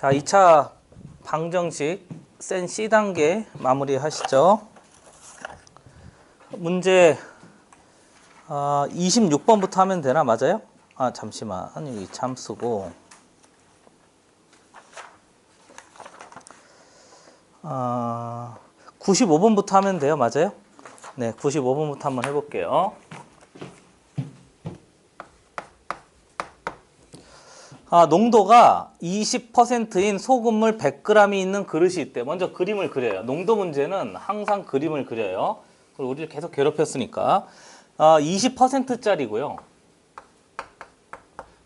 자, 2차 방정식 센 C단계 마무리 하시죠. 문제 26번부터 하면 되나? 맞아요? 아, 잠시만. 여기 잠수고. 95번부터 하면 돼요. 맞아요? 네, 95번부터 한번 해볼게요. 농도가 20%인 소금물 100g이 있는 그릇이 있대. 먼저 그림을 그려요. 농도 문제는 항상 그림을 그려요. 그리고 우리를 계속 괴롭혔으니까. 20%짜리고요.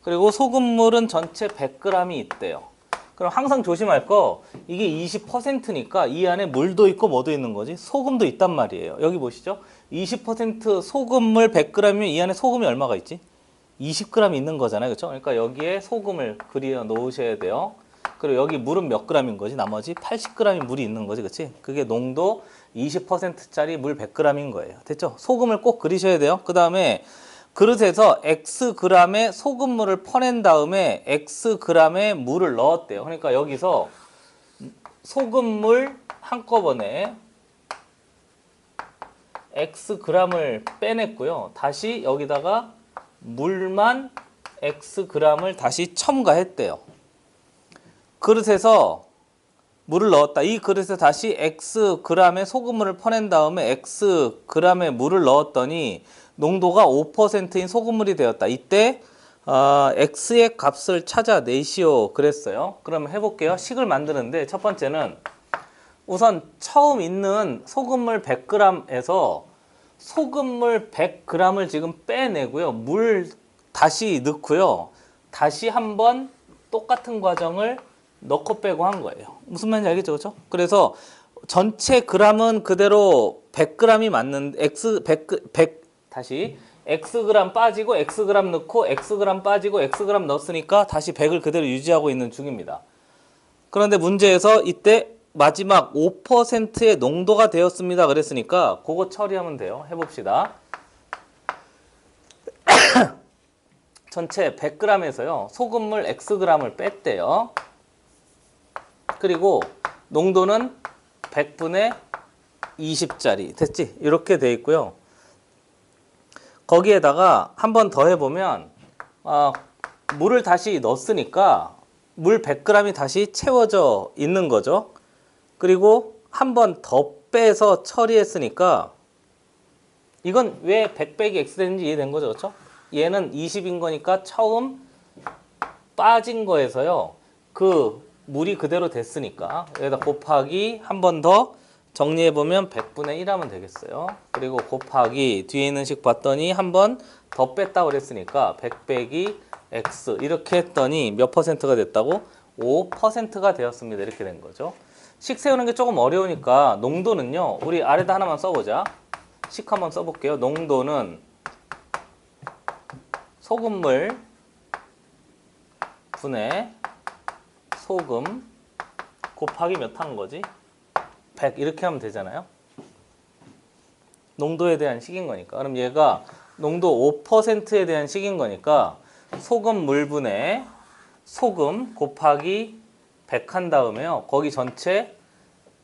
그리고 소금물은 전체 100g이 있대요. 그럼 항상 조심할 거, 이게 20%니까 이 안에 물도 있고 뭐도 있는 거지? 소금도 있단 말이에요. 여기 보시죠. 20% 소금물 100g이면 이 안에 소금이 얼마가 있지? 20g 있는 거잖아요. 그렇죠? 그러니까 여기에 소금을 그려 놓으셔야 돼요. 그리고 여기 물은 몇 g인 거지? 나머지 80g의 물이 있는 거지. 그렇지? 그게 농도 20%짜리 물 100g인 거예요. 됐죠? 소금을 꼭 그리셔야 돼요. 그 다음에 그릇에서 Xg의 소금물을 퍼낸 다음에 Xg의 물을 넣었대요. 그러니까 여기서 소금물 한꺼번에 Xg을 빼냈고요. 다시 여기다가 물만 Xg을 다시 첨가했대요. 그릇에서 물을 넣었다. 이 그릇에 다시 Xg의 소금물을 퍼낸 다음에 Xg의 물을 넣었더니 농도가 5%인 소금물이 되었다. 이때 X의 값을 찾아내시오 그랬어요. 그럼 해볼게요. 식을 만드는데 첫 번째는 우선 처음 있는 소금물 100g에서 소금물 100g을 지금 빼내고요. 물 다시 넣고요. 다시 한번 똑같은 과정을 넣고 빼고 한 거예요. 무슨 말인지 알겠죠? 그렇죠? 그래서 전체 g은 그대로 100g이 맞는데 다시 Xg 빠지고 Xg 넣고 Xg 빠지고 Xg 넣었으니까 다시 100을 그대로 유지하고 있는 중입니다. 그런데 문제에서 이때 마지막 5%의 농도가 되었습니다. 그랬으니까 그거 처리하면 돼요. 해봅시다. 전체 100g에서요. 소금물 Xg을 뺐대요. 그리고 농도는 100분의 20짜리. 됐지? 이렇게 돼 있고요. 거기에다가 한 번 더 해보면 물을 다시 넣었으니까 물 100g이 다시 채워져 있는 거죠. 그리고 한 번 더 빼서 처리했으니까 이건 왜 100 빼기 X 되는지 이해된 거죠. 그렇죠? 얘는 20인 거니까 처음 빠진 거에서요. 그 물이 그대로 됐으니까 여기다 곱하기 한 번 더 정리해보면 100분의 1 하면 되겠어요. 그리고 곱하기 뒤에 있는 식 봤더니 한 번 더 뺐다고 그랬으니까 100 빼기 X 이렇게 했더니 몇 퍼센트가 됐다고? 5%가 되었습니다. 이렇게 된 거죠. 식 세우는 게 조금 어려우니까 농도는요. 우리 아래다 하나만 써보자. 식 한번 써볼게요. 농도는 소금물 분의 소금 곱하기 몇 한 거지? 100 이렇게 하면 되잖아요. 농도에 대한 식인 거니까. 그럼 얘가 농도 5%에 대한 식인 거니까 소금 물분의 소금 곱하기 100 한 다음에요. 거기 전체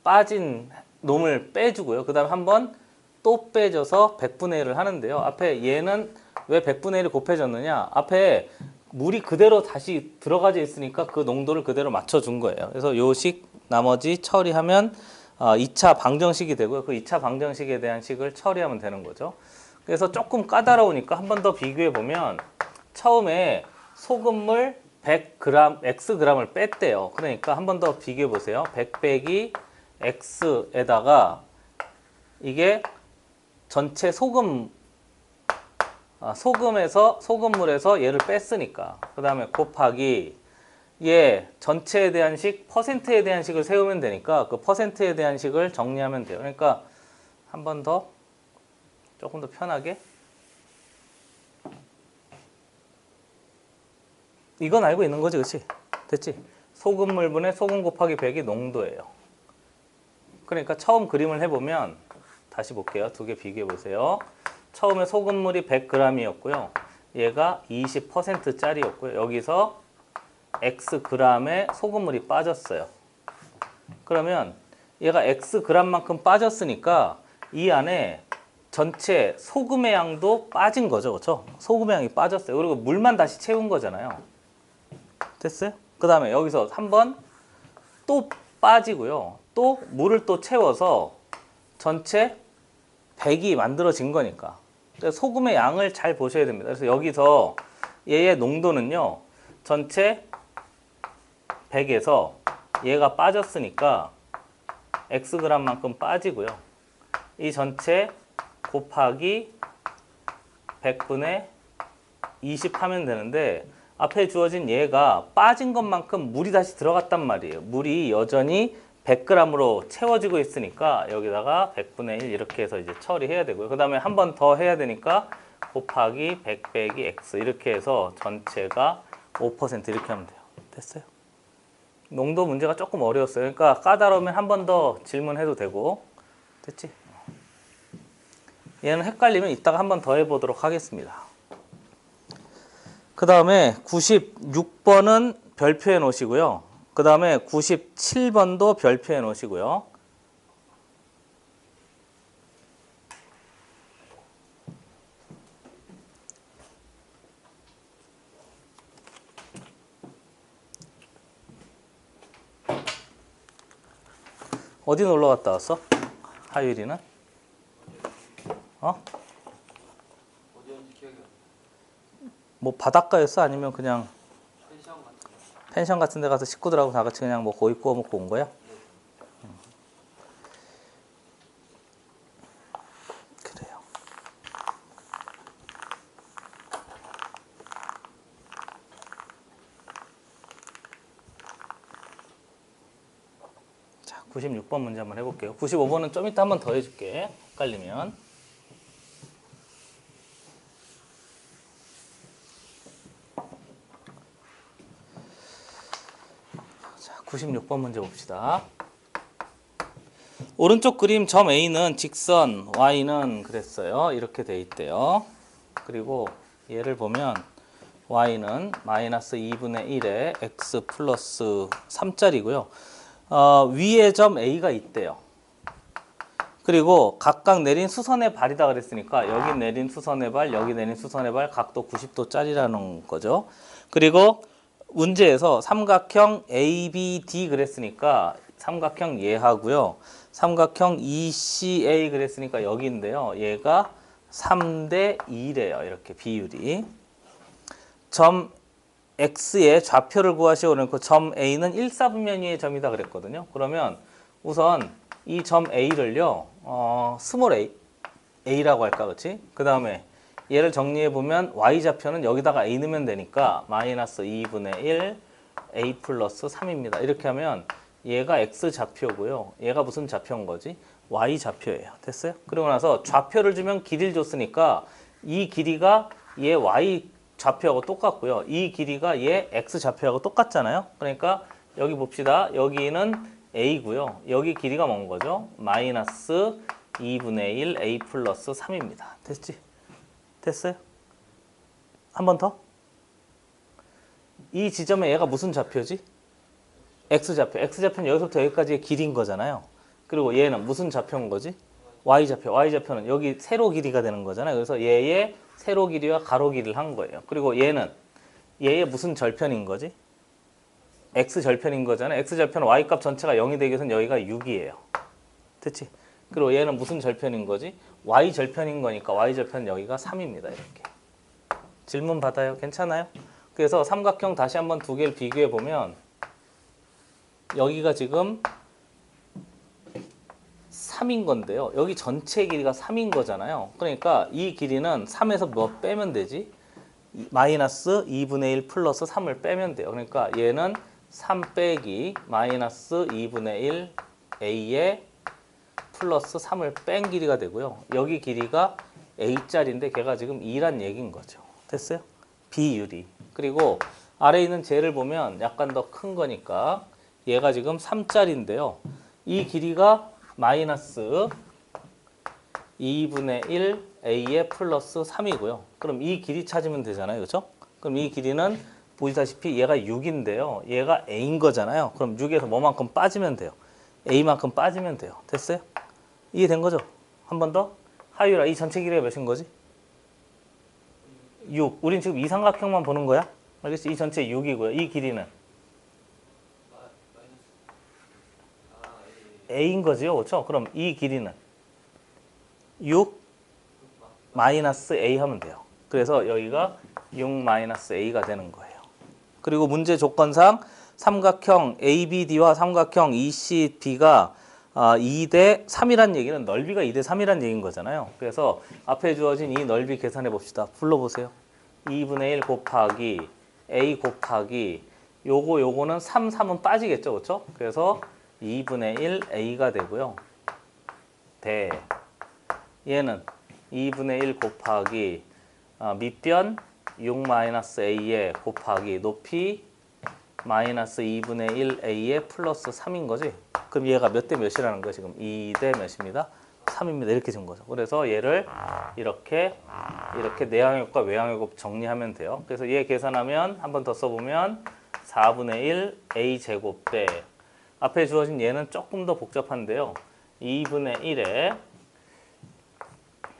빠진 놈을 빼주고요. 그 다음에 한번 또 빼줘서 100분의 1을 하는데요. 앞에 얘는 왜 100분의 1이 곱해졌느냐? 앞에 물이 그대로 다시 들어가져 있으니까 그 농도를 그대로 맞춰준 거예요. 그래서 요 식 나머지 처리하면 2차 방정식이 되고요. 그 2차 방정식에 대한 식을 처리하면 되는 거죠. 그래서 조금 까다로우니까 한 번 더 비교해 보면 처음에 소금물 100g, Xg을 뺐대요. 그러니까 한 번 더 비교해 보세요. 100 빼기 X에다가 이게 전체 소금물에서 얘를 뺐으니까 그 다음에 곱하기 얘 전체에 대한 식, 퍼센트에 대한 식을 세우면 되니까 그 퍼센트에 대한 식을 정리하면 돼요. 그러니까 한 번 더 조금 더 편하게 이건 알고 있는 거지, 그렇지? 됐지? 소금물분의 소금 곱하기 100이 농도예요. 그러니까 처음 그림을 해보면 다시 볼게요. 두 개 비교해 보세요. 처음에 소금물이 100g이었고요. 얘가 20%짜리였고요. 여기서 X g의 소금물이 빠졌어요. 그러면 얘가 X g만큼 빠졌으니까 이 안에 전체 소금의 양도 빠진 거죠. 그렇죠? 소금의 양이 빠졌어요. 그리고 물만 다시 채운 거잖아요. 됐어요? 그 다음에 여기서 한번 또 빠지고요. 또 물을 또 채워서 전체 100이 만들어진 거니까. 그래서 소금의 양을 잘 보셔야 됩니다. 그래서 여기서 얘의 농도는요. 전체 100에서 얘가 빠졌으니까 Xg만큼 빠지고요. 이 전체 곱하기 100분의 20 하면 되는데 앞에 주어진 얘가 빠진 것만큼 물이 다시 들어갔단 말이에요. 물이 여전히 100g으로 채워지고 있으니까 여기다가 100분의 1 이렇게 해서 이제 처리해야 되고요. 그 다음에 한 번 더 해야 되니까 곱하기 100 빼기 X 이렇게 해서 전체가 5% 이렇게 하면 돼요. 됐어요? 농도 문제가 조금 어려웠어요. 그러니까 까다로우면 한 번 더 질문해도 되고. 됐지? 얘는 헷갈리면 이따가 한 번 더 해보도록 하겠습니다. 그 다음에 96번은 별표해 놓으시고요. 그 다음에 97번도 별표해 놓으시고요. 어디 놀러 갔다 왔어? 하율이는? 어? 뭐 바닷가였어? 아니면 그냥 펜션 같은 데 가서 식구들하고 다 같이 그냥 뭐 고기 구워 먹고 온 거야? 그래요. 자, 96번 문제 한번 해볼게요. 95번은 좀 이따 한번 더 해줄게. 헷갈리면. 자, 96번 문제 봅시다. 오른쪽 그림 점 A는 직선, Y는 그랬어요. 이렇게 돼 있대요. 그리고 얘를 보면 Y는 마이너스 2분의 1에 X 플러스 3짜리고요. 위에 점 A가 있대요. 그리고 각각 내린 수선의 발이다 그랬으니까 여기 내린 수선의 발, 여기 내린 수선의 발 각도 90도짜리라는 거죠. 그리고 문제에서 삼각형 ABD 그랬으니까 삼각형 얘하고요. 삼각형 ECA 그랬으니까 여기인데요. 얘가 3대 2래요. 이렇게 비율이. 점 X의 좌표를 구하시오. 그러니까 점 A는 1사분면 위의 점이다 그랬거든요. 그러면 우선 이 점 A를요. 스몰 A라고 할까, 그렇지? 그 다음에 얘를 정리해 보면 Y좌표는 여기다가 A 넣으면 되니까 마이너스 2분의 1 A 플러스 3입니다. 이렇게 하면 얘가 X좌표고요. 얘가 무슨 좌표인 거지? Y좌표예요. 됐어요? 그리고 나서 좌표를 주면 길이를 줬으니까 이 길이가 얘 Y좌표하고 똑같고요. 이 길이가 얘 X좌표하고 똑같잖아요. 그러니까 여기 봅시다. 여기는 A고요. 여기 길이가 뭔 거죠? 마이너스 2분의 1 A 플러스 3입니다. 됐지? 됐어요? 한 번 더? 이 지점에 얘가 무슨 좌표지? X좌표. X좌표는 여기서부터 여기까지의 길이인 거잖아요. 그리고 얘는 무슨 좌표인 거지? Y좌표. Y좌표는 여기 세로 길이가 되는 거잖아요. 그래서 얘의 세로 길이와 가로 길이를 한 거예요. 그리고 얘는 얘의 무슨 절편인 거지? X절편인 거잖아요. X절편은 Y값 전체가 0이 되기 위해서는 여기가 6이에요. 됐지? 그리고 얘는 무슨 절편인 거지? Y절편인 거니까 Y절편은 여기가 3입니다. 이렇게. 질문 받아요. 괜찮아요? 그래서 삼각형 다시 한번 두 개를 비교해 보면 여기가 지금 3인 건데요. 여기 전체 길이가 3인 거잖아요. 그러니까 이 길이는 3에서 뭐 빼면 되지? 마이너스 2분의 1 플러스 3을 빼면 돼요. 그러니까 얘는 3 빼기 마이너스 2분의 1 A에 플러스 3을 뺀 길이가 되고요. 여기 길이가 A짜리인데 걔가 지금 2란 얘기인 거죠. 됐어요? 비율이. 그리고 아래에 있는 쟤를 보면 약간 더 큰 거니까 얘가 지금 3짜리인데요. 이 길이가 마이너스 2분의 1 A에 플러스 3이고요. 그럼 이 길이 찾으면 되잖아요. 그렇죠? 그럼 이 길이는 보시다시피 얘가 6인데요. 얘가 A인 거잖아요. 그럼 6에서 뭐만큼 빠지면 돼요? A만큼 빠지면 돼요. 됐어요? 이해된 거죠? 한 번 더. 하율아, 이 전체 길이가 몇인 거지? 6. 우린 지금 이 삼각형만 보는 거야. 알겠지? 이 전체 6이고요. 이 길이는 A인 거지요. 그렇죠? 그럼 이 길이는 6 마이너스 A 하면 돼요. 그래서 여기가 6 마이너스 A가 되는 거예요. 그리고 문제 조건상 삼각형 ABD와 삼각형 ECB가 2대 3이란 얘기는 넓이가 2대 3이란 얘기인 거잖아요. 그래서 앞에 주어진 이 넓이 계산해 봅시다. 불러보세요. 2분의 1 곱하기 A 곱하기 요거는 3은 빠지겠죠. 그렇죠? 그래서 2분의 1 A가 되고요. 대 얘는 2분의 1 곱하기 밑변 6 마이너스 A에 곱하기 높이 마이너스 2분의 1 A에 플러스 3인 거지. 그럼 얘가 몇 대 몇이라는 거야 지금? 2대 몇입니다? 3입니다. 이렇게 준 거죠. 그래서 얘를 이렇게 내항역과 외항역 정리하면 돼요. 그래서 얘 계산하면 한 번 더 써보면 4분의 1 A 제곱 대 앞에 주어진 얘는 조금 더 복잡한데요. 2분의 1에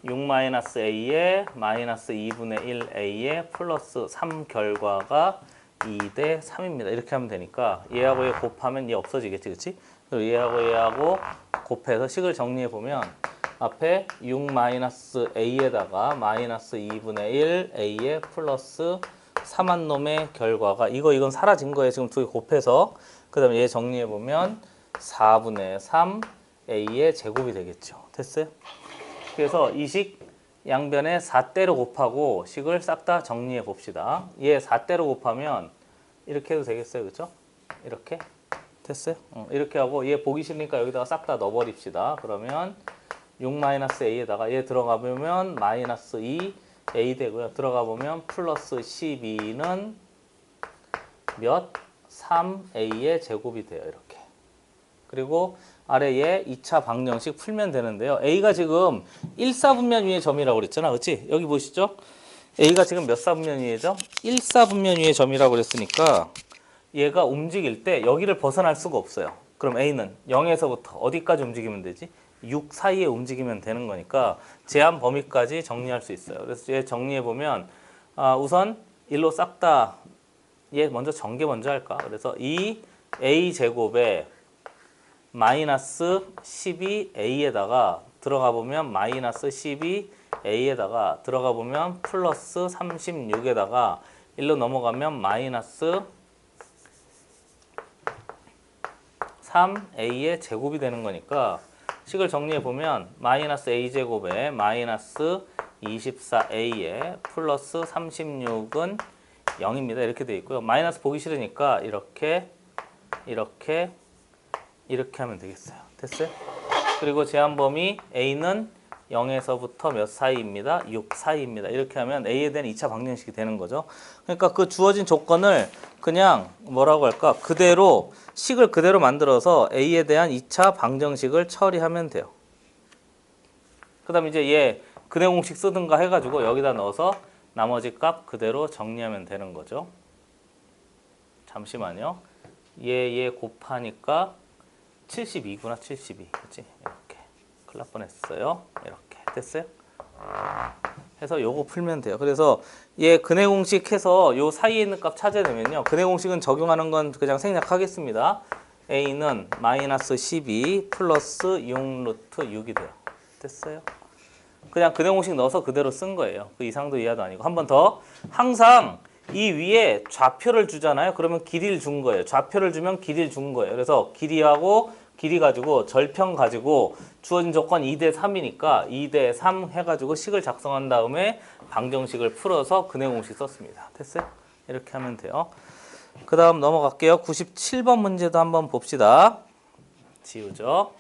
6 마이너스 A에 마이너스 2분의 1 A에 플러스 3 결과가 2대 3입니다. 이렇게 하면 되니까 얘하고 얘 곱하면 얘 없어지겠지, 그렇지? 그리고 얘하고 곱해서 식을 정리해 보면 앞에 6 마이너스 A에다가 마이너스 2분의 1 A에 플러스 3한 놈의 결과가 이건 사라진 거예요. 지금 두 개 곱해서 그 다음에 얘 정리해 보면 4분의 3 A의 제곱이 되겠죠. 됐어요? 그래서 이 식 양변에 4대로 곱하고 식을 싹 다 정리해 봅시다. 얘 4대로 곱하면 이렇게 해도 되겠어요. 그렇죠? 이렇게 됐어요? 이렇게 하고 얘 보기 싫으니까 여기다가 싹 다 넣어버립시다. 그러면 6-A에다가 얘 들어가 보면 마이너스 2A 되고요. 들어가 보면 플러스 12는 몇? 3A의 제곱이 돼요. 이렇게. 그리고 아래에 2차 방정식 풀면 되는데요. A가 지금 1사분면 위의 점이라고 그랬잖아. 그렇지? 여기 보시죠. A가 지금 몇 사분면 위의죠? 1사분면 위의 점이라고 그랬으니까 얘가 움직일 때 여기를 벗어날 수가 없어요. 그럼 A는 0에서부터 어디까지 움직이면 되지? 6 사이에 움직이면 되는 거니까 제한 범위까지 정리할 수 있어요. 그래서 얘 정리해 보면 우선 일로 싹 다 얘 먼저 전개 먼저 할까? 그래서 이 A 제곱에 마이너스 12A에다가 들어가 보면 마이너스 12A에다가 들어가 보면 플러스 36에다가 1로 넘어가면 마이너스 3A의 제곱이 되는 거니까 식을 정리해 보면 마이너스 A제곱에 마이너스 24A에 플러스 36은 0입니다. 이렇게 되어 있고요. 마이너스 보기 싫으니까 이렇게 하면 되겠어요. 됐어요? 그리고 제한 범위 A는 0에서부터 몇 사이입니다? 6 사이입니다. 이렇게 하면 A에 대한 2차 방정식이 되는 거죠. 그러니까 그 주어진 조건을 그냥 뭐라고 할까? 그대로 식을 그대로 만들어서 A에 대한 2차 방정식을 처리하면 돼요. 그 다음에 이제 얘 근해 공식 쓰든가 해가지고 여기다 넣어서 나머지 값 그대로 정리하면 되는 거죠. 잠시만요. 얘 곱하니까 72구나 72. 그치? 이렇게. 큰일 날 뻔했어요. 이렇게. 됐어요? 해서 요거 풀면 돼요. 그래서 얘 근해 공식 해서 요 사이에 있는 값 찾아내면요. 근해 공식은 적용하는 건 그냥 생략하겠습니다. A는 마이너스 12 플러스 6 루트 6이 돼요. 됐어요? 그냥 근해 공식 넣어서 그대로 쓴 거예요. 그 이상도 이하도 아니고. 한 번 더. 항상 이 위에 좌표를 주잖아요. 그러면 길이를 준 거예요. 좌표를 주면 길이를 준 거예요. 그래서 길이하고 길이 가지고 절편 가지고 주어진 조건 2대 3이니까 2대 3 해가지고 식을 작성한 다음에 방정식을 풀어서 근해 공식 썼습니다. 됐어요? 이렇게 하면 돼요. 그 다음 넘어갈게요. 97번 문제도 한번 봅시다. 지우죠.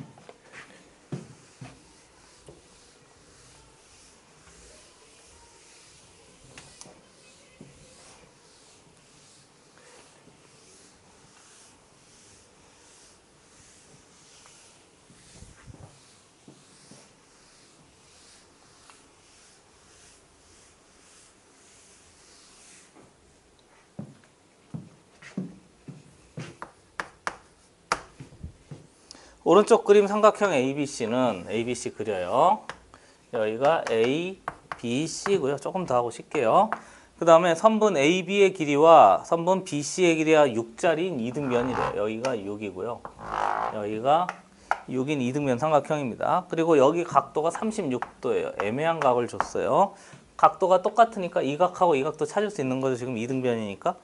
오른쪽 그림 삼각형 ABC는 ABC 그려요. 여기가 A, B, C고요. 조금 더 하고 쉴게요. 그 다음에 선분 AB의 길이와 선분 BC의 길이가 6짜리인 이등변이래요. 여기가 6이고요. 여기가 6인 이등변 삼각형입니다. 그리고 여기 각도가 36도예요. 애매한 각을 줬어요. 각도가 똑같으니까 이 각하고 이 각도 찾을 수 있는 거죠. 지금 이등변이니까.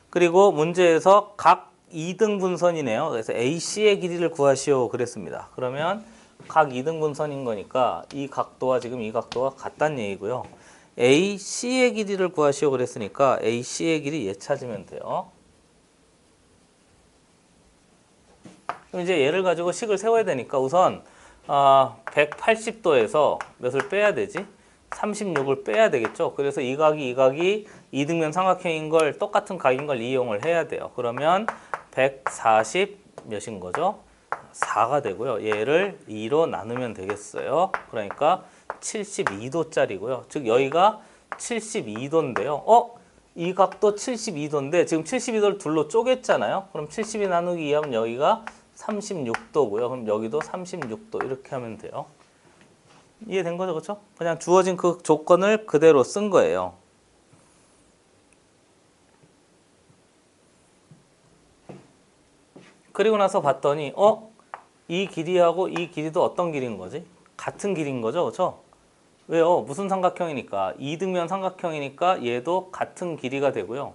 그리고 문제에서 각 2등분선이네요. 그래서 AC의 길이를 구하시오 그랬습니다. 그러면 각 2등분선인 거니까 이 각도와 지금 이 각도가 같다는 얘기고요. AC의 길이를 구하시오 그랬으니까 AC의 길이 얘 찾으면 돼요. 그럼 이제 얘를 가지고 식을 세워야 되니까 우선 180도에서 몇을 빼야 되지? 36을 빼야 되겠죠. 그래서 이 각이 이등변 삼각형인 걸 똑같은 각인 걸 이용을 해야 돼요. 그러면 140 몇인 거죠? 4가 되고요. 얘를 2로 나누면 되겠어요. 그러니까 72도짜리고요. 즉 여기가 72도인데요. 이 각도 72도인데 지금 72도를 둘로 쪼갰잖아요. 그럼 72 나누기 2하면 여기가 36도고요. 그럼 여기도 36도 이렇게 하면 돼요. 이해된 거죠? 그렇죠? 그냥 주어진 그 조건을 그대로 쓴 거예요. 그리고 나서 봤더니 이 길이하고 이 길이도 어떤 길인 거지? 같은 길인 거죠. 그렇죠? 왜요? 무슨 삼각형이니까? 이등변 삼각형이니까 얘도 같은 길이가 되고요.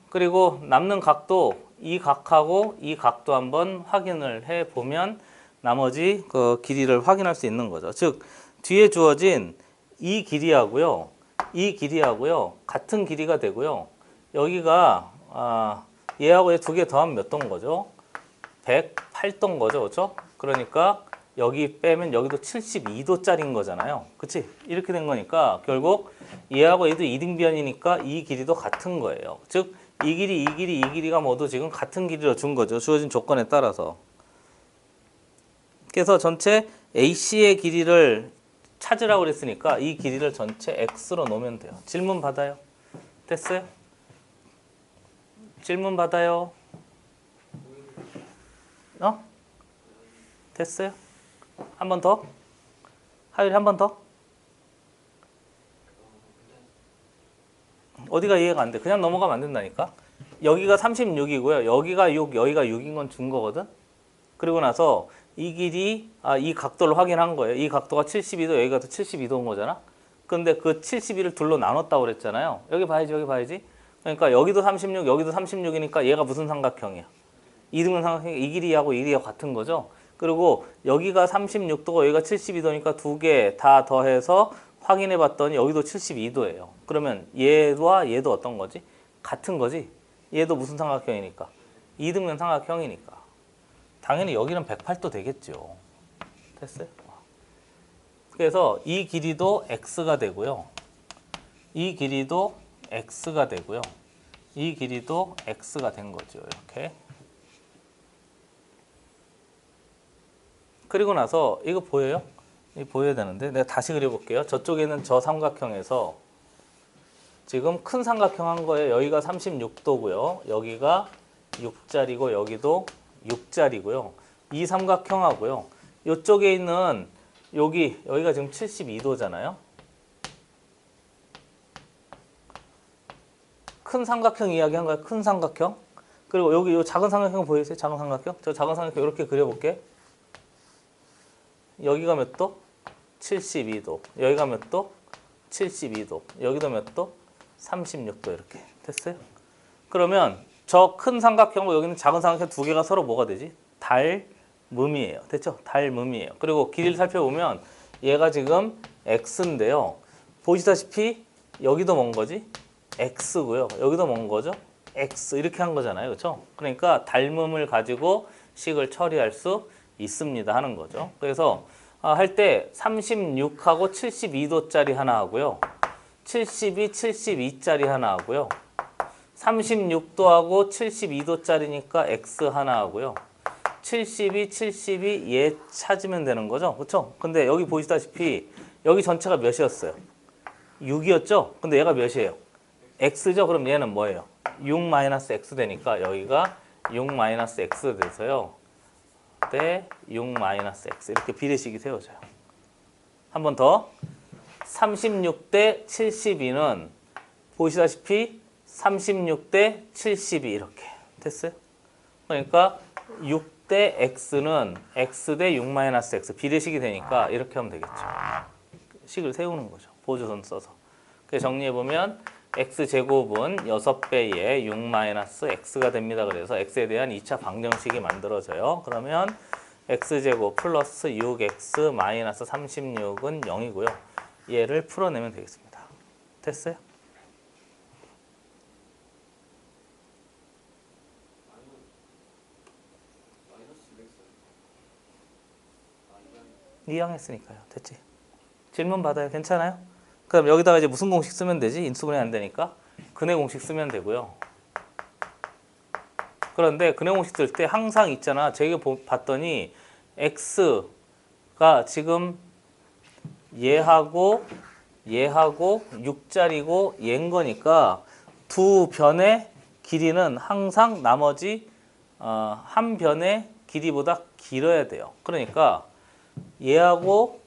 그리고 남는 각도 이 각하고 이 각도 한번 확인을 해 보면 나머지 그 길이를 확인할 수 있는 거죠. 즉 뒤에 주어진 이 길이하고요. 이 길이하고요. 같은 길이가 되고요. 여기가 얘하고 얘 두 개 더하면 몇 도인 거죠? 108도인 거죠. 그렇죠? 그러니까 여기 빼면 여기도 72도짜리인 거잖아요. 그치? 이렇게 된 거니까 결국 얘하고 얘도 이등변이니까 이 길이도 같은 거예요. 즉 이 길이, 이 길이, 이 길이가 모두 지금 같은 길이로 준 거죠. 주어진 조건에 따라서. 그래서 전체 AC의 길이를 찾으라고 그랬으니까 이 길이를 전체 X로 놓으면 돼요. 질문 받아요. 됐어요? 질문 받아요. 됐어요? 한 번 더? 하율이 한 번 더? 어디가 이해가 안 돼? 그냥 넘어가면 안 된다니까? 여기가 36이고요. 여기가 6, 여기가 6인 건 준 거거든? 그리고 나서 이 길이, 이 각도를 확인한 거예요. 이 각도가 72도, 여기가 또 72도인 거잖아? 근데 그 72를 둘로 나눴다고 그랬잖아요. 여기 봐야지, 여기 봐야지. 그러니까 여기도 36, 여기도 36이니까 얘가 무슨 삼각형이야? 이등변 삼각형이 이 길이하고 이 길이가 같은 거죠? 그리고 여기가 36도고 여기가 72도니까 두 개 다 더해서 확인해 봤더니 여기도 72도예요. 그러면 얘와 얘도 어떤 거지? 같은 거지? 얘도 무슨 삼각형이니까? 이등변 삼각형이니까. 당연히 여기는 108도 되겠죠. 됐어요? 그래서 이 길이도 x가 되고요. 이 길이도 x가 되고요. 이 길이도 x가 된 거죠. 이렇게. 그리고 나서 이거 보여요? 이거 보여야 되는데 내가 다시 그려볼게요. 저쪽에는 저 삼각형에서 지금 큰 삼각형 한 거예요. 여기가 36도고요. 여기가 6짜리고 여기도 6짜리고요. 이 삼각형하고요. 이쪽에 있는 여기가 지금 72도잖아요. 큰 삼각형 이야기한 거야. 큰 삼각형. 그리고 여기 이 작은 삼각형 보이세요? 작은 삼각형. 저 작은 삼각형 이렇게 그려볼게. 여기가 몇 도? 72도. 여기가 몇 도? 72도. 여기도 몇 도? 36도. 이렇게 됐어요? 그러면 저 큰 삼각형과 여기는 작은 삼각형 두 개가 서로 뭐가 되지? 닮음이에요. 됐죠? 닮음이에요. 그리고 길이를 살펴보면 얘가 지금 x인데요. 보시다시피 여기도 뭔 거지? x고요. 여기도 뭔 거죠? x 이렇게 한 거잖아요. 그렇죠? 그러니까 닮음을 가지고 식을 처리할 수 있습니다 하는 거죠. 그래서 할 때 36하고 72도짜리 하나 하고요. 72, 72짜리 하나 하고요. 36도하고 72도짜리니까 x 하나 하고요. 72, 72 얘 찾으면 되는 거죠. 그렇죠? 근데 여기 보시다시피 여기 전체가 몇이었어요? 6이었죠? 근데 얘가 몇이에요? x죠? 그럼 얘는 뭐예요? 6 마이너스 x 되니까 여기가 6 마이너스 x 돼서요. 대 6 마이너스 x 이렇게 비례식이 세워져요. 한 번 더. 36대 72는 보시다시피 36대 72 이렇게 됐어요. 그러니까 6대 x는 x 대 6 마이너스 x 비례식이 되니까 이렇게 하면 되겠죠. 식을 세우는 거죠. 보조선 써서. 그래서 정리해보면 x제곱은 6배의 6 마이너스 x가 됩니다. 그래서 x에 대한 2차 방정식이 만들어져요. 그러면 x제곱 플러스 6x 마이너스 36은 0이고요. 얘를 풀어내면 되겠습니다. 됐어요? 이항했으니까요. 됐지? 질문 받아요. 괜찮아요? 그럼 여기다가 이제 무슨 공식 쓰면 되지? 인수분해 안 되니까 근해 공식 쓰면 되고요. 그런데 근해 공식 쓸 때 항상 있잖아. 제가 봤더니 x가 지금 얘하고 6짜리고 얘인 거니까 두 변의 길이는 항상 나머지 한 변의 길이보다 길어야 돼요. 그러니까 얘하고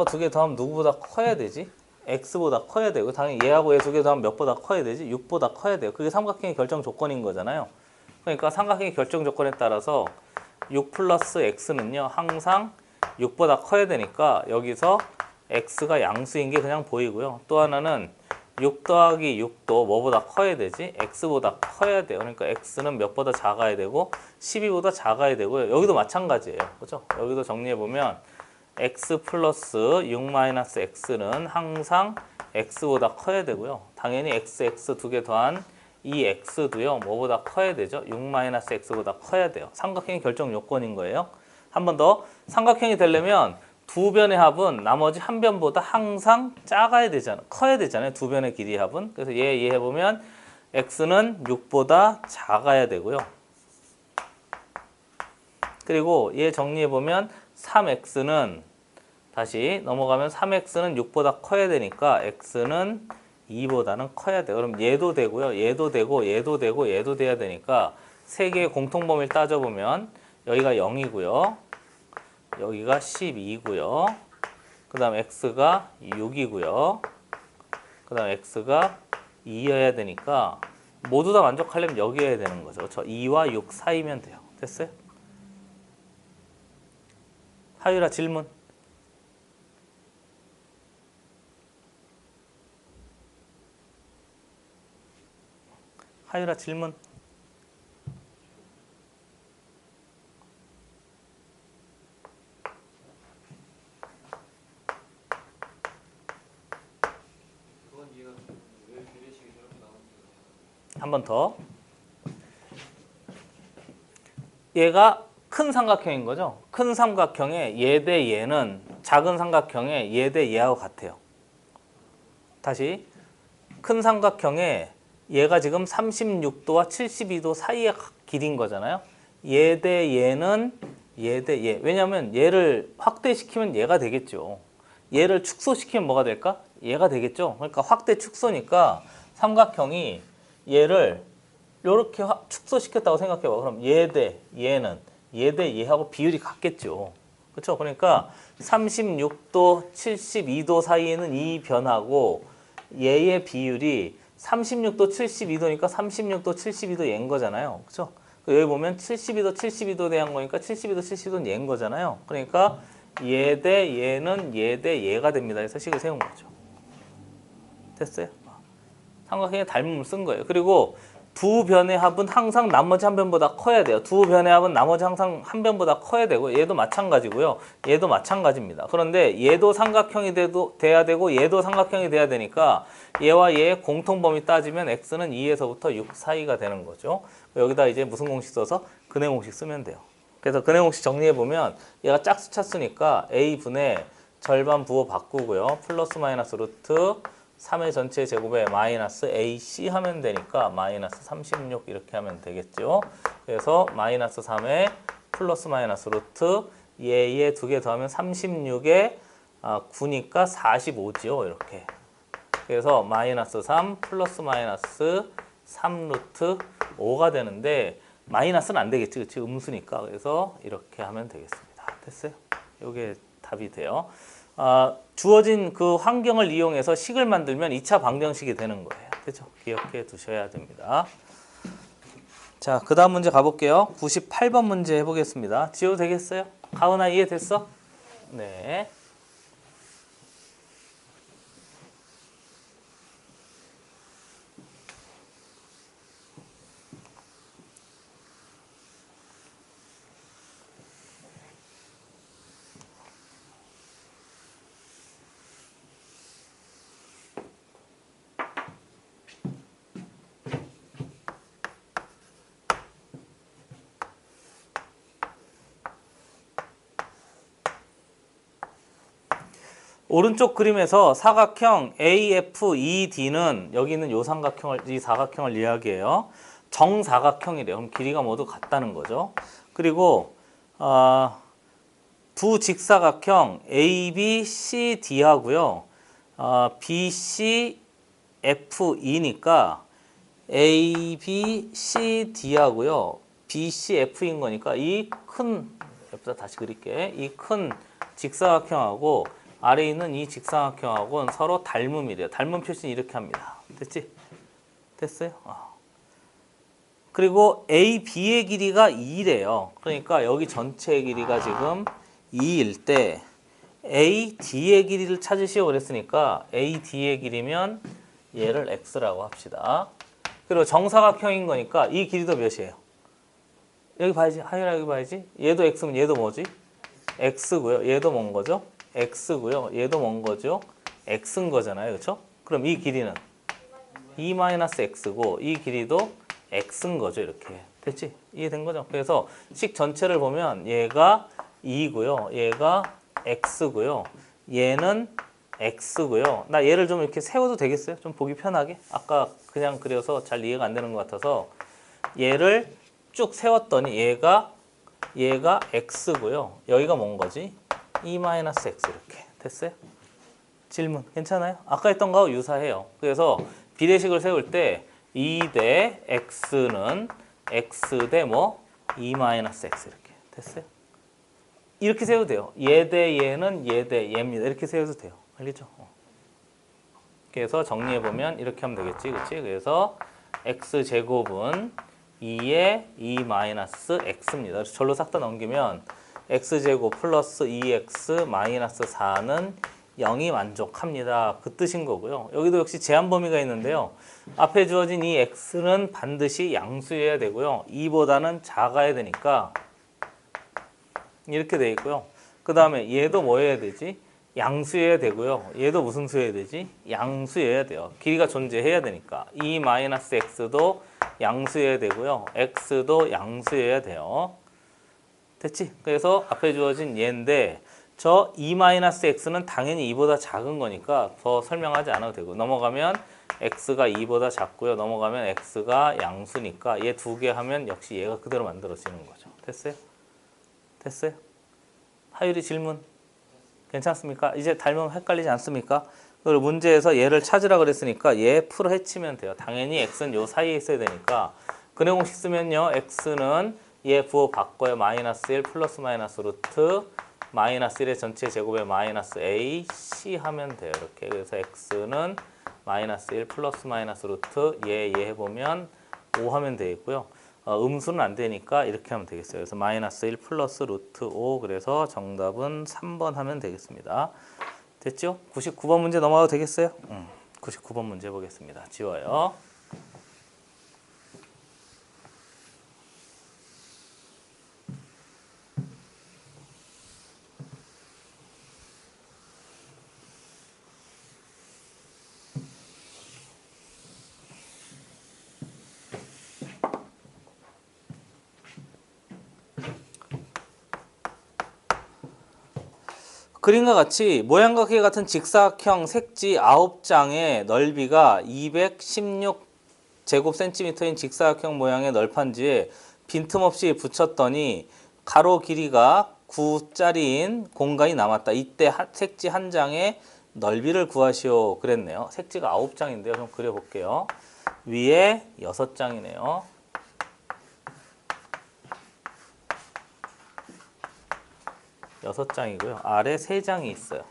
두 개 더하면 누구보다 커야 되지? x보다 커야 되고 당연히 얘하고 얘 두 개 더하면 몇보다 커야 되지? 6보다 커야 돼요. 그게 삼각형의 결정 조건인 거잖아요. 그러니까 삼각형의 결정 조건에 따라서 6 플러스 x는요. 항상 6보다 커야 되니까 여기서 x가 양수인 게 그냥 보이고요. 또 하나는 6 더하기 6도 뭐보다 커야 되지? x보다 커야 돼요. 그러니까 x는 몇보다 작아야 되고 12보다 작아야 되고요. 여기도 마찬가지예요. 그렇죠? 여기도 정리해보면 x 플러스 6 마이너스 x는 항상 x보다 커야 되고요. 당연히 x 두 개 더한 이 x도요. 뭐보다 커야 되죠? 6 마이너스 x보다 커야 돼요. 삼각형의 결정 요건인 거예요. 한 번 더. 삼각형이 되려면 두 변의 합은 나머지 한 변보다 항상 작아야 되잖아요. 커야 되잖아요. 두 변의 길이 합은. 그래서 얘 해보면 x는 6보다 작아야 되고요. 그리고 얘 정리해보면 3x는 다시 넘어가면 3x는 6보다 커야 되니까 x는 2보다는 커야 돼요. 그럼 얘도 되고요. 얘도 되고 얘도 되고 얘도 돼야 되니까 세 개의 공통범위를 따져보면 여기가 0이고요. 여기가 12고요. 그 다음 x가 6이고요. 그 다음 x가 2여야 되니까 모두 다 만족하려면 여기여야 되는 거죠. 그렇죠? 2와 6 사이면 돼요. 됐어요? 하율아 질문. 하율아 질문. 한 번 더. 얘가 큰 삼각형인 거죠. 큰 삼각형의 얘 대 얘는 작은 삼각형의 얘 대 얘하고 같아요. 다시. 큰 삼각형의 얘가 지금 36도와 72도 사이의 길이인 거잖아요. 얘 대 얘는 얘 대 얘. 왜냐하면 얘를 확대시키면 얘가 되겠죠. 얘를 축소시키면 뭐가 될까? 얘가 되겠죠. 그러니까 확대 축소니까 삼각형이 얘를 이렇게 축소시켰다고 생각해봐. 그럼 얘 대 얘는 얘 대 얘하고 비율이 같겠죠. 그렇죠? 그러니까 36도, 72도 사이에는 이 변하고 얘의 비율이 36도, 72도니까 36도, 72도 얘인 거잖아요. 그렇죠? 여기 보면 72도, 72도 대한 거니까 72도, 72도는 얘인 거잖아요. 그러니까 얘 대 얘는 얘 대 얘가 됩니다. 그래서 식을 세운 거죠. 됐어요? 삼각형의 닮음을 쓴 거예요. 그리고 두 변의 합은 항상 나머지 한 변보다 커야 돼요. 두 변의 합은 나머지 항상 한 변보다 커야 되고 얘도 마찬가지고요. 얘도 마찬가지입니다. 그런데 얘도 삼각형이 돼야 되고 얘도 삼각형이 돼야 되니까 얘와 얘의 공통범위 따지면 x는 2에서부터 6 사이가 되는 거죠. 여기다 이제 무슨 공식 써서 근해 공식 쓰면 돼요. 그래서 근해 공식 정리해보면 얘가 짝수 찼으니까 a분의 절반 부호 바꾸고요. 플러스 마이너스 루트 3의 전체 제곱에 마이너스 AC 하면 되니까 마이너스 36 이렇게 하면 되겠죠. 그래서 마이너스 3에 플러스 마이너스 루트 얘 두 개 더하면 36에 9니까 45죠. 이렇게. 그래서 마이너스 3 플러스 마이너스 3 루트 5가 되는데 마이너스는 안 되겠지, 그치? 음수니까. 그래서 이렇게 하면 되겠습니다. 됐어요? 이게 답이 돼요. 주어진 그 환경을 이용해서 식을 만들면 2차 방정식이 되는 거예요. 그죠? 기억해 두셔야 됩니다. 자, 그 다음 문제 가볼게요. 98번 문제 해보겠습니다. 지워도 되겠어요? 가은아 이해됐어? 네. 오른쪽 그림에서 사각형 AFED는 여기 있는 요 삼각형을, 이 사각형을 이야기해요. 정사각형이래요. 그럼 길이가 모두 같다는 거죠. 그리고 부직사각형 ABCD 하고요. BCFE니까 ABCD 하고요. BCF인 거니까 이 큰, 옆에다 다시 그릴게. 이 큰 직사각형하고 아래에 있는 이 직사각형하고는 서로 닮음이래요. 닮음 표시는 이렇게 합니다. 됐지? 됐어요? 그리고 AB의 길이가 2래요. 그러니까 여기 전체의 길이가 지금 2일 때 AD의 길이를 찾으시오 그랬으니까 AD의 길이면 얘를 X라고 합시다. 그리고 정사각형인 거니까 이 길이도 몇이에요? 여기 봐야지. 하율아 여기 봐야지. 얘도 X면 얘도 뭐지? X고요. 얘도 뭔 거죠? X고요. 얘도 뭔 거죠? X인 거잖아요. 그렇죠? 그럼 이 길이는 2-X고 이 길이도 X인 거죠. 이렇게. 됐지? 이해된 거죠? 그래서 식 전체를 보면 얘가 2고요. 얘가 X고요. 얘는 X고요. 나 얘를 좀 이렇게 세워도 되겠어요? 좀 보기 편하게? 아까 그냥 그려서 잘 이해가 안 되는 것 같아서 얘를 쭉 세웠더니 얘가 X고요. 여기가 뭔 거지? 2-X 이렇게. 됐어요? 질문 괜찮아요? 아까 했던 거하고 유사해요. 그래서 비례식을 세울 때 2대 X는 X 대 뭐? 2-X 이렇게. 됐어요? 이렇게 세워도 돼요. 얘 대 얘는 얘 대 얘입니다. 이렇게 세워도 돼요. 알겠죠? 그래서 정리해보면 이렇게 하면 되겠지. 그치? 그래서 X제곱은 2에 2-X입니다. 그래서 절로 싹 다 넘기면 X제곱 플러스 2X 마이너스 4는 0이 만족합니다. 그 뜻인 거고요. 여기도 역시 제한 범위가 있는데요. 앞에 주어진 이 X는 반드시 양수여야 되고요. 2보다는 작아야 되니까 이렇게 돼 있고요. 그 다음에 얘도 뭐 해야 되지? 양수여야 되고요. 얘도 무슨 수여야 되지? 양수여야 돼요. 길이가 존재해야 되니까. 2-X도 양수여야 되고요. X도 양수여야 돼요. 됐지? 그래서 앞에 주어진 얘인데 저 2-X는 당연히 2보다 작은 거니까 더 설명하지 않아도 되고 넘어가면 X가 2보다 작고요. 넘어가면 X가 양수니까 얘 두 개 하면 역시 얘가 그대로 만들어지는 거죠. 됐어요? 됐어요? 하율이 질문 괜찮습니까? 이제 닮으면 헷갈리지 않습니까? 그리고 문제에서 얘를 찾으라 그랬으니까 얘 풀어 헤치면 돼요. 당연히 X는 요 사이에 있어야 되니까 근해 공식 쓰면요. X는 얘 부호 바꿔요. -1 플러스 마이너스 루트 마이너스 1의 전체 제곱에 마이너스 A, C 하면 돼요. 이렇게. 그래서 X는 -1 플러스 마이너스 루트 얘 해보면 5 하면 되겠고요. 음수는 안 되니까 이렇게 하면 되겠어요. 그래서 -1 플러스 루트 5 그래서 정답은 3번 하면 되겠습니다. 됐죠? 99번 문제 넘어가도 되겠어요? 99번 문제 보겠습니다. 지워요. 그림과 같이 모양과 크기 같은 직사각형 색지 9장의 넓이가 216제곱센티미터인 직사각형 모양의 널판지에 빈틈없이 붙였더니 가로 길이가 9짜리인 공간이 남았다. 이때 색지 한 장의 넓이를 구하시오 그랬네요. 색지가 9장인데요. 좀 그려볼게요. 위에 6장이네요. 6장이고요. 아래 3장이 있어요.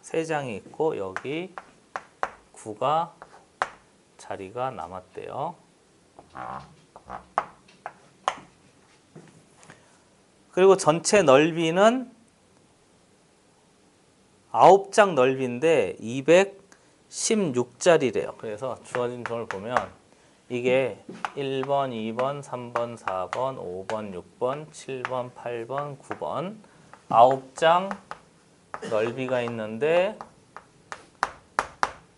세 장이 있고 여기 9가 자리가 남았대요. 그리고 전체 넓이는 9장 넓이인데 216짜리래요. 그래서 주어진 점을 보면 이게 1번, 2번, 3번, 4번, 5번, 6번, 7번, 8번, 9번 9장 넓이가 있는데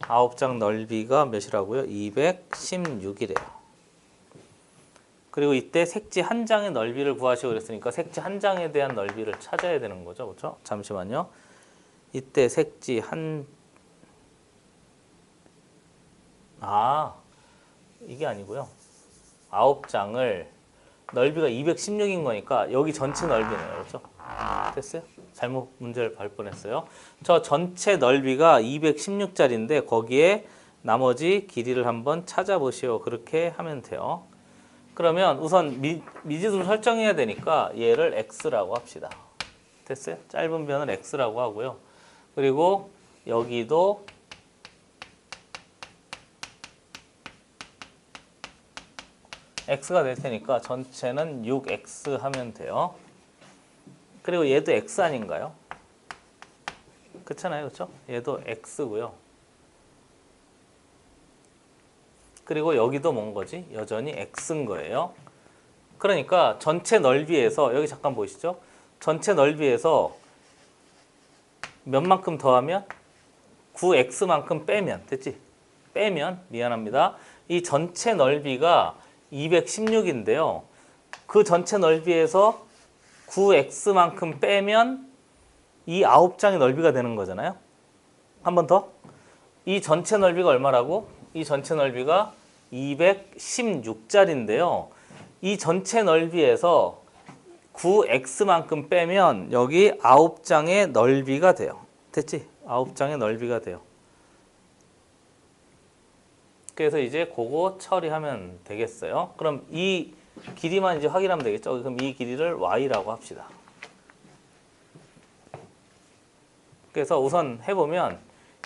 9장 넓이가 몇이라고요? 216이래요. 그리고 이때 색지 한 장의 넓이를 구하시고 그랬으니까 색지 한 장에 대한 넓이를 찾아야 되는 거죠. 그렇죠? 잠시만요. 이때 색지 한 이게 아니고요. 9장을 넓이가 216인 거니까 여기 전체 넓이네요. 그렇죠? 됐어요? 잘못 문제를 발 뻔했어요. 저 전체 넓이가 216짜리인데 거기에 나머지 길이를 한번 찾아보시오. 그렇게 하면 돼요. 그러면 우선 미지수를 설정해야 되니까 얘를 x라고 합시다. 됐어요? 짧은 변을 x라고 하고요. 그리고 여기도 x가 될 테니까 전체는 6x 하면 돼요. 그리고 얘도 x 아닌가요? 그렇잖아요. 그렇죠? 얘도 x고요. 그리고 여기도 뭔 거지? 여전히 x인 거예요. 그러니까 전체 넓이에서 여기 잠깐 보시죠. 전체 넓이에서 몇만큼 더하면 9x만큼 빼면 됐지? 빼면 미안합니다. 이 전체 넓이가 216인데요. 그 전체 넓이에서 9x만큼 빼면 이 9장의 넓이가 되는 거잖아요. 한 번 더. 이 전체 넓이가 얼마라고? 이 전체 넓이가 216짜리인데요. 이 전체 넓이에서 9x만큼 빼면 여기 9장의 넓이가 돼요. 됐지? 9장의 넓이가 돼요. 그래서 이제 그거 처리하면 되겠어요. 그럼 이 길이만 이제 확인하면 되겠죠. 그럼 이 길이를 y라고 합시다. 그래서 우선 해보면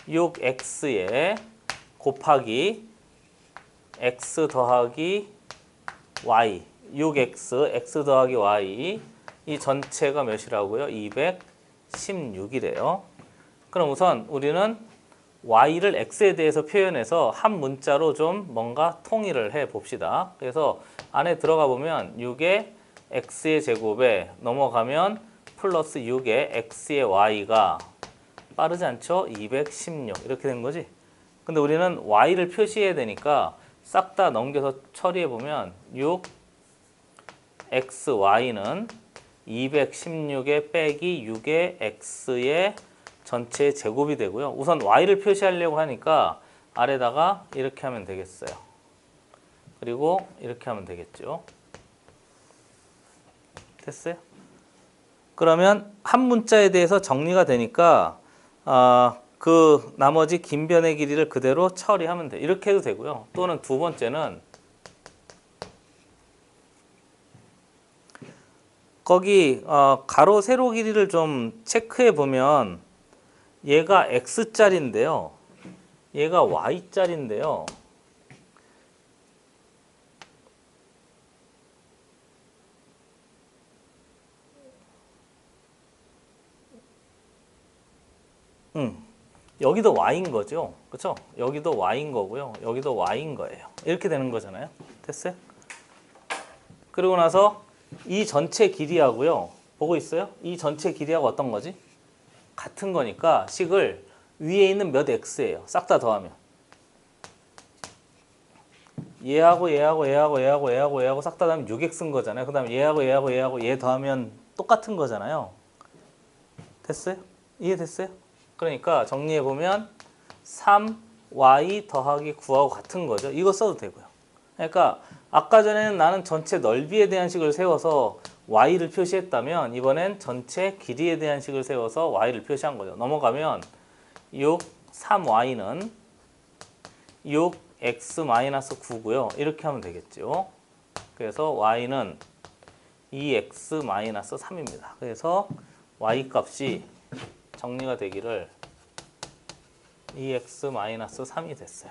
6x에 곱하기 x 더하기 y 6x x 더하기 y 이 전체가 몇이라고요? 216이래요. 그럼 우선 우리는 y를 x에 대해서 표현해서 한 문자로 좀 뭔가 통일을 해 봅시다. 그래서 안에 들어가 보면 6의 x의 제곱에 넘어가면 플러스 6의 x의 y가 빠르지 않죠? 216 이렇게 된 거지. 근데 우리는 y를 표시해야 되니까 싹 다 넘겨서 처리해 보면 6xy는 216에 빼기 6의 x의 전체 제곱이 되고요. 우선 y를 표시하려고 하니까 아래다가 이렇게 하면 되겠어요. 그리고 이렇게 하면 되겠죠. 됐어요? 그러면 한 문자에 대해서 정리가 되니까 그 나머지 긴 변의 길이를 그대로 처리하면 돼요. 이렇게 해도 되고요. 또는 두 번째는 거기 가로 세로 길이를 좀 체크해 보면 얘가 x짜리인데요. 얘가 y짜리인데요. 여기도 y인 거죠. 그렇죠? 여기도 y인 거고요. 여기도 y인 거예요. 이렇게 되는 거잖아요. 됐어요? 그리고 나서 이 전체 길이하고요. 보고 있어요? 이 전체 길이하고 어떤 거지? 같은 거니까 식을 위에 있는 몇 x예요. 싹 다 더하면. 얘하고 얘하고 얘하고 얘하고 얘하고 얘하고 싹 다 더하면 6x인 거잖아요. 그 다음에 얘하고 얘하고 얘하고 얘 더하면 똑같은 거잖아요. 됐어요? 이해됐어요? 그러니까 정리해보면 3y 더하기 9하고 같은 거죠. 이거 써도 되고요. 그러니까 아까 전에는 나는 전체 넓이에 대한 식을 세워서 y를 표시했다면 이번엔 전체 길이에 대한 식을 세워서 y를 표시한 거죠. 넘어가면 6, 3y는 6x-9고요. 이렇게 하면 되겠죠. 그래서 y는 2x-3입니다. 그래서 y 값이 정리가 되기를 2x-3이 됐어요.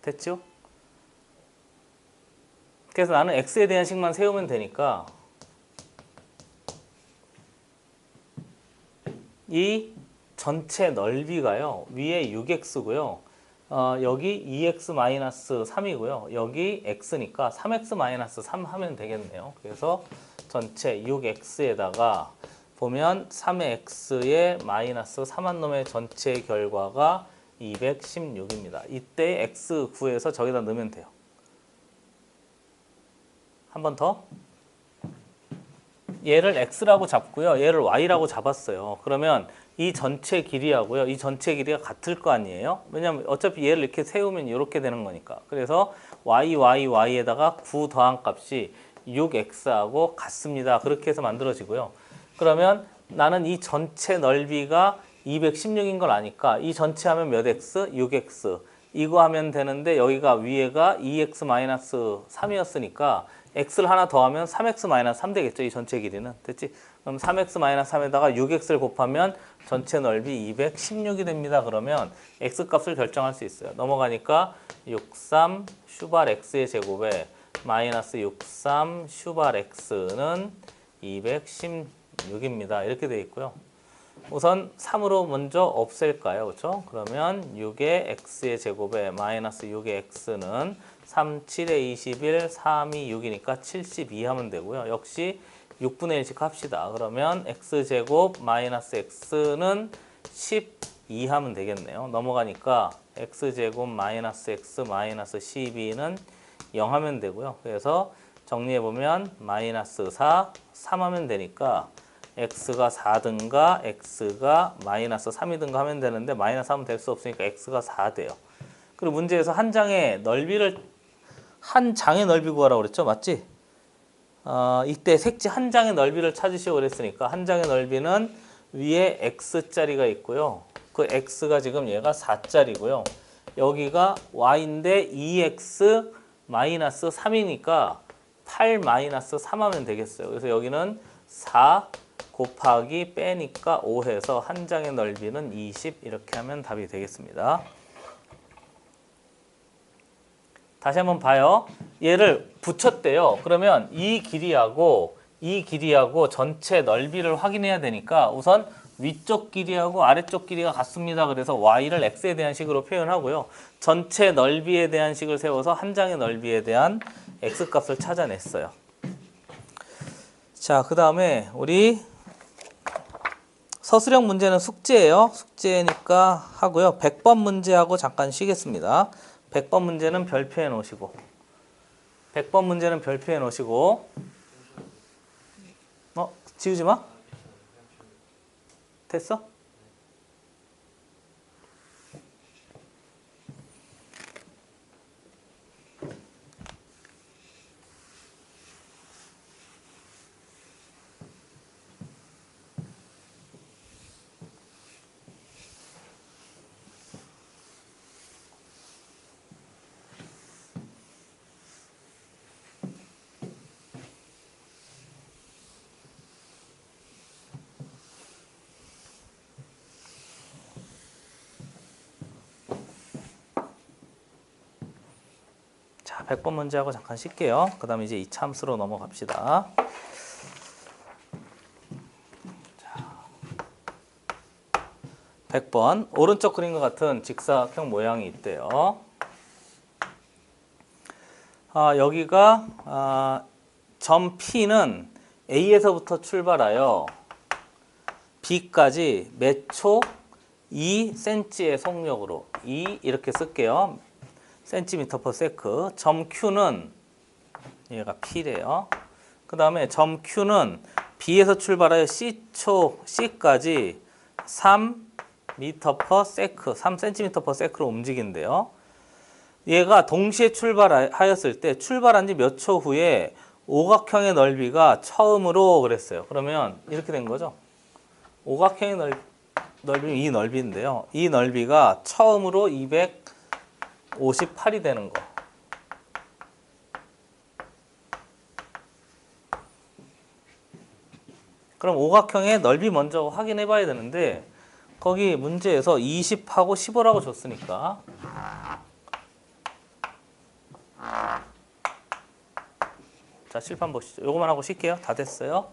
됐죠? 그래서 나는 x에 대한 식만 세우면 되니까 이 전체 넓이가요. 위에 6x고요. 여기 2x-3이고요. 여기 x니까 3x-3 하면 되겠네요. 그래서 전체 6x에다가 보면 3의 x에 마이너스 3한 놈의 전체 결과가 216입니다. 이때 x 구해서 저기다 넣으면 돼요. 한 번 더. 얘를 x라고 잡고요. 얘를 y라고 잡았어요. 그러면 이 전체 길이하고요. 이 전체 길이가 같을 거 아니에요? 왜냐면 어차피 얘를 이렇게 세우면 이렇게 되는 거니까. 그래서 y에다가 9 더한 값이 6x하고 같습니다. 그렇게 해서 만들어지고요. 그러면 나는 이 전체 넓이가 216인 걸 아니까 이 전체 하면 몇 x? 6x. 이거 하면 되는데 여기가 위에가 2x-3이었으니까 x를 하나 더하면 3x-3 되겠죠. 이 전체 길이는. 됐지? 그럼 3x-3에다가 6x를 곱하면 전체 넓이 216이 됩니다. 그러면 x값을 결정할 수 있어요. 넘어가니까 63 슈발 x의 제곱에 마이너스 63 슈발 x는 216입니다. 이렇게 되어 있고요. 우선 3으로 먼저 없앨까요? 그렇죠? 그러면 6의 x의 제곱에 마이너스 6의 x는 3, 7에 21, 3이 6이니까 72 하면 되고요. 역시 6분의 1씩 합시다. 그러면 x제곱 마이너스 x는 12 하면 되겠네요. 넘어가니까 x제곱 마이너스 x 마이너스 12는 0 하면 되고요. 그래서 정리해보면 마이너스 4, 3 하면 되니까 x가 4든가 x가 마이너스 3이든가 하면 되는데 마이너스 하면 될 수 없으니까 x가 4 돼요. 그리고 문제에서 한 장의 넓이 구하라고 그랬죠? 맞지? 이때 색지 한 장의 넓이를 찾으시오 그랬으니까 한 장의 넓이는 위에 x짜리가 있고요. 그 x가 지금 얘가 4짜리고요. 여기가 y인데 2x 마이너스 3이니까 8 마이너스 3 하면 되겠어요. 그래서 여기는 4 곱하기 빼니까 5 해서 한 장의 넓이는 20 이렇게 하면 답이 되겠습니다. 다시 한번 봐요. 얘를 붙였대요. 그러면 이 길이하고 전체 넓이를 확인해야 되니까 우선 위쪽 길이하고 아래쪽 길이가 같습니다. 그래서 y를 x에 대한 식으로 표현하고요. 전체 넓이에 대한 식을 세워서 한 장의 넓이에 대한 x값을 찾아냈어요. 자, 그 다음에 우리 서술형 문제는 숙제예요. 숙제니까 하고요. 100번 문제하고 잠깐 쉬겠습니다. 100번 문제는 별표해 놓으시고 100번 문제는 별표해 놓으시고 지우지 마? 됐어? 자, 100번 문제하고 잠깐 쉴게요. 그 다음에 이제 2차 함수로 넘어갑시다. 자, 100번 오른쪽 그림과 같은 직사각형 모양이 있대요. 여기가 점 P는 A에서부터 출발하여 B까지 몇 초? 2cm의 속력으로 2 이렇게 쓸게요. 센티미터 퍼 세크. 점 Q는 얘가 P래요. 그 다음에 점 Q는 B에서 출발하여 C초 C까지 3m 퍼 세크, 3cm 퍼 세크로 움직인대요. 얘가 동시에 출발하였을 때 출발한 지 몇 초 후에 오각형의 넓이가 처음으로 그랬어요. 그러면 이렇게 된 거죠. 오각형의 넓이는 이 넓이인데요. 이 넓이가 처음으로 258이 되는 거. 그럼 오각형의 넓이 먼저 확인해 봐야 되는데 거기 문제에서 20하고 15라고 줬으니까 자, 칠판 보시죠. 요거만 하고 쉴게요. 다 됐어요.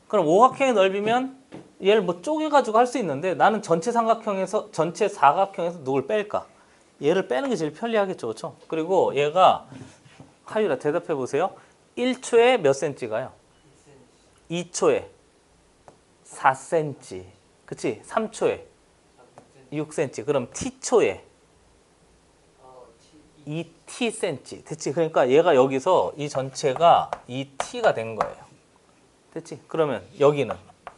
그럼 오각형의 넓이면 얘를 뭐 쪼개가지고 할 수 있는데 나는 전체 사각형에서 누굴 뺄까? 얘를 빼는 게 제일 편리하겠죠. 그렇죠? 그리고 얘가 하율아 대답해 보세요. 1초에 몇 cm가요? 2초에 4cm. 그치? 3초에 6cm. 그럼 t초에 2tcm. 됐지? 그러니까 얘가 여기서 이 전체가 2t가 된 거예요. 됐지? 그러면 여기는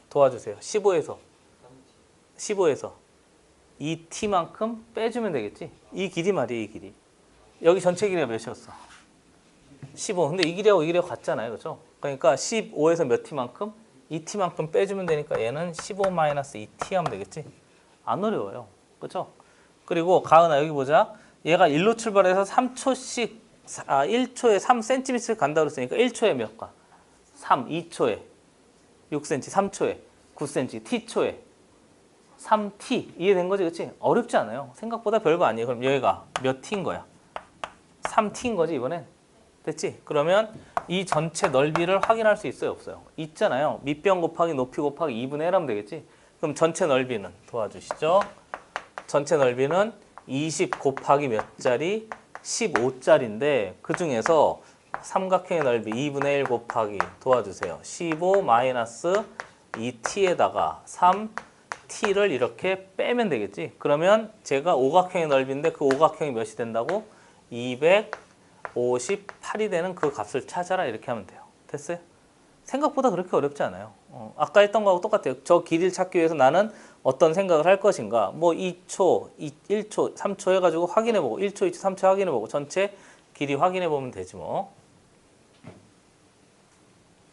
도와주세요. 15에서 2t만큼 빼주면 되겠지? 이 길이 말이에요. 이 길이. 여기 전체 길이가 몇이었어? 15. 근데 이 길이하고 이 길이하고 같잖아요. 그렇죠? 그러니까 15에서 몇 t만큼? 2t만큼 빼주면 되니까 얘는 15-2t 하면 되겠지? 안 어려워요. 그렇죠? 그리고 가은아 여기 보자. 얘가 1로 출발해서 3초씩 1초에 3cm씩 간다 그랬으니까 1초에 몇 가? 3, 2초에 6cm, 3초에 9cm, t초에 3t. 이해된 거지? 그렇지? 어렵지 않아요. 생각보다 별거 아니에요. 그럼 여기가 몇 t인 거야? 3t인 거지 이번엔. 됐지? 그러면 이 전체 넓이를 확인할 수 있어요? 없어요? 있잖아요. 밑변 곱하기 높이 곱하기 2분의 1 하면 되겠지? 그럼 전체 넓이는 도와주시죠. 전체 넓이는 20 곱하기 몇 짜리? 15짜리인데 그 중에서 삼각형의 넓이 2분의 1 곱하기 도와주세요. 15-2t에다가 3t를 이렇게 빼면 되겠지? 그러면 제가 오각형의 넓이인데 그 오각형이 몇이 된다고? 258이 되는 그 값을 찾아라 이렇게 하면 돼요. 됐어요? 생각보다 그렇게 어렵지 않아요. 아까 했던 거하고 똑같아요. 저 길이를 찾기 위해서 나는 어떤 생각을 할 것인가. 뭐 2초, 1초, 3초 해가지고 확인해보고 1초, 2초, 3초 확인해보고 전체 길이 확인해보면 되지 뭐.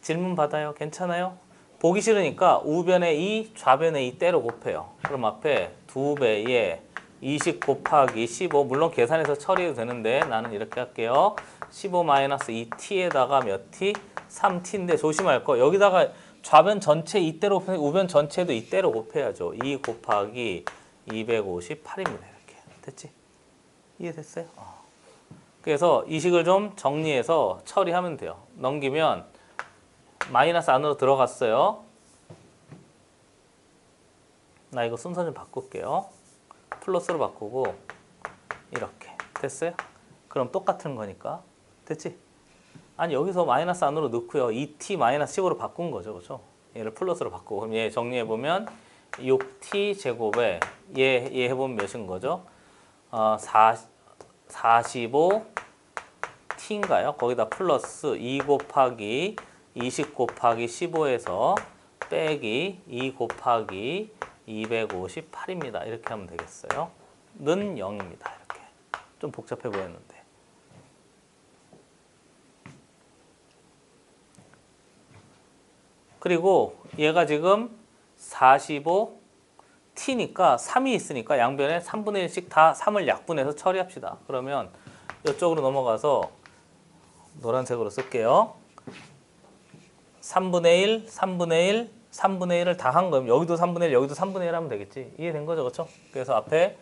질문 받아요. 괜찮아요? 보기 싫으니까 우변에 2, 좌변에 2 때로 곱해요. 그럼 앞에 2배에 20 곱하기 15 물론 계산해서 처리해도 되는데 나는 이렇게 할게요. 15-2t에다가 몇 t? 3t인데 조심할 거. 여기다가 좌변 전체 2대로 곱해 우변 전체도 2대로 곱해야죠. 2 곱하기 258입니다. 이렇게. 됐지? 이해됐어요? 그래서 이 식을 좀 정리해서 처리하면 돼요. 넘기면 마이너스 안으로 들어갔어요. 나 이거 순서 좀 바꿀게요. 플러스로 바꾸고 이렇게. 됐어요? 그럼 똑같은 거니까. 됐지? 아니 여기서 마이너스 안으로 넣고요. 2t-15로 바꾼 거죠. 그렇죠? 얘를 플러스로 바꾸고 그럼 얘 정리해 보면 6t 제곱에 얘 해보면 몇인 거죠? 45t인가요? 거기다 플러스 2 곱하기 20 곱하기 15에서 빼기 2 곱하기 258입니다. 이렇게 하면 되겠어요. 는 0입니다. 이렇게. 좀 복잡해 보였는데. 그리고 얘가 지금 45t니까 3이 있으니까 양변에 3분의 1씩 다 3을 약분해서 처리합시다. 그러면 이쪽으로 넘어가서 노란색으로 쓸게요. 3분의 1, 3분의 1, 3분의 1을 다 한 거예요. 여기도 3분의 1, 여기도 3분의 1 하면 되겠지. 이해된 거죠? 그렇죠? 그래서 앞에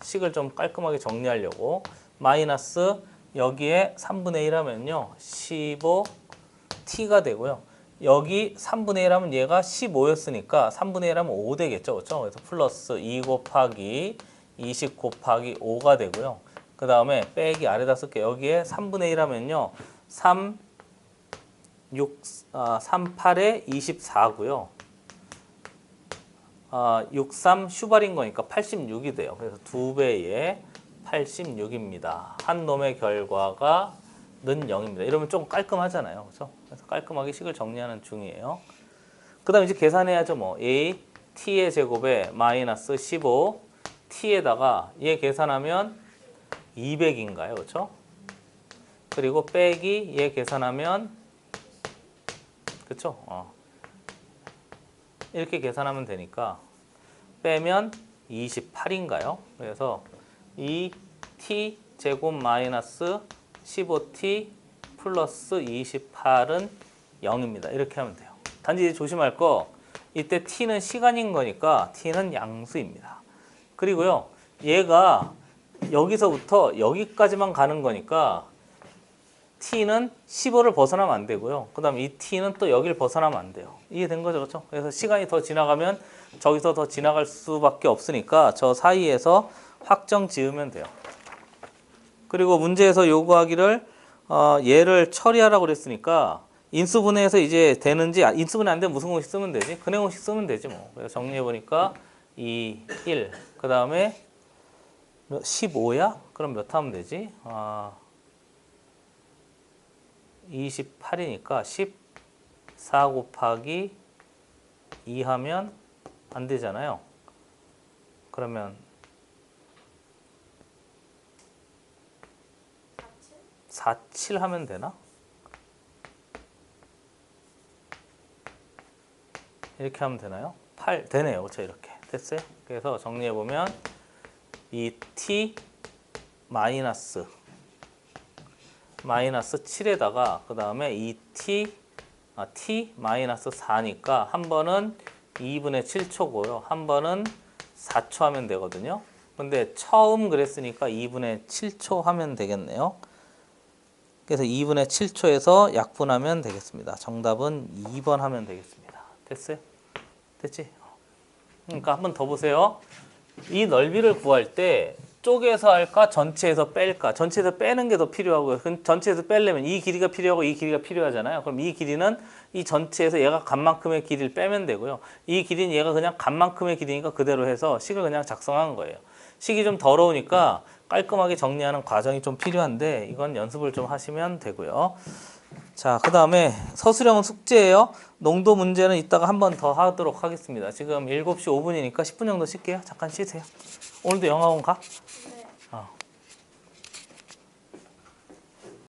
식을 좀 깔끔하게 정리하려고 마이너스 여기에 3분의 1 하면요. 15t가 되고요. 여기 3분의 1 하면 얘가 15였으니까 3분의 1 하면 5 되겠죠. 그렇죠? 그래서 플러스 2 곱하기 20 곱하기 5가 되고요. 그 다음에 빼기 아래다 쓸게요. 여기에 3분의 1 하면요. 38에 24고요. 63 슈발인 거니까 86이 돼요. 그래서 2배에 86입니다. 한 놈의 결과가 는 0입니다. 이러면 좀 깔끔하잖아요. 그렇죠? 그래서 깔끔하게 식을 정리하는 중이에요. 그 다음에 이제 계산해야죠. 뭐 a t의 제곱에 마이너스 15 t에다가 얘 계산하면 200인가요? 그렇죠? 그리고 빼기 얘 계산하면 그렇죠? 이렇게 계산하면 되니까 빼면 28인가요? 그래서 2t 제곱 마이너스 15t 플러스 28은 0입니다. 이렇게 하면 돼요. 단지 조심할 거 이때 t는 시간인 거니까 t는 양수입니다. 그리고요 얘가 여기서부터 여기까지만 가는 거니까 t는 15를 벗어나면 안 되고요. 그 다음에 이 t는 또 여기를 벗어나면 안 돼요. 이해된 거죠? 그렇죠? 그래서 시간이 더 지나가면 저기서 더 지나갈 수밖에 없으니까 저 사이에서 확정 지으면 돼요. 그리고 문제에서 요구하기를 얘를 처리하라고 그랬으니까 인수분해해서 이제 되는지 인수분해 안 되면 무슨 공식 쓰면 되지? 근해 공식 쓰면 되지 뭐. 그래서 정리해 보니까 2, 1, 그 다음에 15야? 그럼 몇 하면 되지? 28이니까 14 곱하기 2 하면 안 되잖아요. 그러면 47 하면 되나? 이렇게 하면 되나요? 8 되네요. 그렇죠? 이렇게 됐어요. 그래서 정리해 보면 이 t 마이너스 7에다가 그 다음에 이 t 마이너스 4니까 한 번은 2분의 7초고요. 한 번은 4초 하면 되거든요. 근데 처음 그랬으니까 2분의 7초 하면 되겠네요. 그래서 2분의 7초에서 약분하면 되겠습니다. 정답은 2번 하면 되겠습니다. 됐어요? 됐지? 그러니까 한 번 더 보세요. 이 넓이를 구할 때 쪼개서 할까 전체에서 뺄까? 전체에서 빼는 게 더 필요하고요. 전체에서 빼려면 이 길이가 필요하고 이 길이가 필요하잖아요. 그럼 이 길이는 이 전체에서 얘가 간만큼의 길이를 빼면 되고요. 이 길이는 얘가 그냥 간만큼의 길이니까 그대로 해서 식을 그냥 작성한 거예요. 식이 좀 더러우니까 깔끔하게 정리하는 과정이 좀 필요한데 이건 연습을 좀 하시면 되고요. 자, 그 다음에 서술형은 숙제예요. 농도 문제는 이따가 한 번 더 하도록 하겠습니다. 지금 7시 5분이니까 10분 정도 쉴게요. 잠깐 쉬세요. 오늘도 영어학원 가?